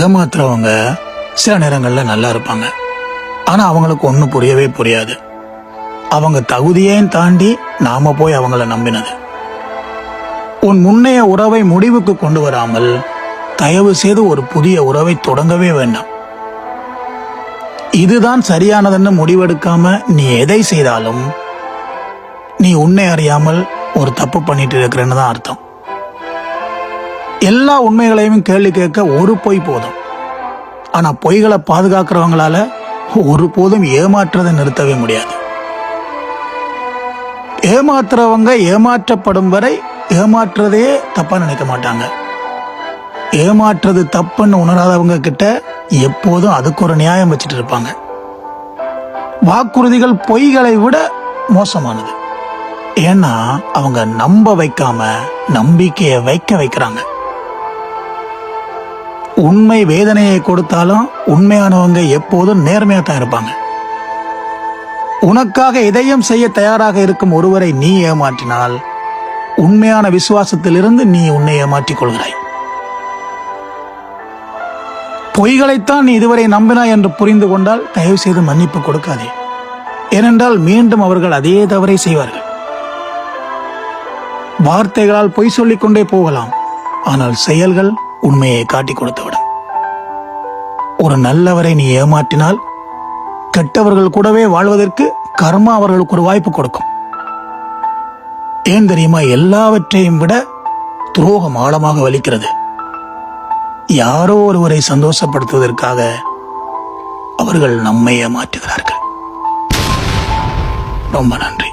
ஏமாத்துறவங்க சில நேரங்கள்ல நல்லா இருப்பாங்க. ஆனா அவங்களுக்கு ஒன்றும் புரியவே புரியாது. அவங்க தகுதியையும் தாண்டி நாம போய் அவங்கள நம்பினது. உன் முன்னைய உறவை முடிவுக்கு கொண்டு வராமல் தயவு செய்து ஒரு புதிய உறவை தொடங்கவே வேண்டாம். இதுதான் சரியானதுன்னு முடிவெடுக்காம நீ எதை செய்தாலும் நீ உன்னை அறியாமல் ஒரு தப்பு பண்ணிட்டு இருக்கிறன்னு தான் அர்த்தம். எல்லா உண்மைகளையும் கேள்வி கேட்க ஒரு பொய் போதும். ஆனா பொய்களை பாதுகாக்கிறவங்களால ஒருபோதும் ஏமாற்றதை நிறுத்தவே முடியாது. ஏமாத்துறவங்க ஏமாற்றப்படும் வரை ஏமாற்றுறதே தப்பா நினைக்க மாட்டாங்க. ஏமாற்றுறது தப்புன்னு உணராதவங்க கிட்ட எப்போதும் அதுக்கு ஒரு நியாயம் வச்சுட்டு இருப்பாங்க. வாக்குறுதிகள் பொய்களை விட மோசமானது. ஏன்னா அவங்க நம்ப வைக்காம நம்பிக்கையை வைக்கிறாங்க. உண்மை வேதனையை கொடுத்தாலும் உண்மையானவங்க எப்போதும் நேர்மையா தான் இருப்பாங்க. உனக்காக எதையும் செய்ய தயாராக இருக்கும் ஒருவரை நீ ஏமாற்றினால் உண்மையான விசுவாசத்திலிருந்து நீ உன்னை ஏமாற்றிக் கொள்கிறாய். பொய்களைத்தான் நீ இதுவரை நம்பினாய் என்று புரிந்து கொண்டால் தயவு செய்து மன்னிப்பு கொடுக்காதே. ஏனென்றால் மீண்டும் அவர்கள் அதே தவறை செய்வார்கள். வார்த்தைகளால் பொய் சொல்லிக் கொண்டே போகலாம், ஆனால் செயல்கள் உண்மையை காட்டி கொடுத்துவிடும். ஒரு நல்லவரை நீ ஏமாற்றினால் கெட்டவர்கள் கூடவே வாழ்வதற்கு கர்மா அவர்களுக்கு ஒரு வாய்ப்பு கொடுக்கும். ஏன் தெரியுமா? எல்லாவற்றையும் விட துரோகம் ஆழமாக வலிக்கிறது. யாரோ ஒருவரை சந்தோஷப்படுத்துவதற்காக அவர்கள் நம்மை ஏமாற்றுகிறார்கள். ரொம்ப நன்றி.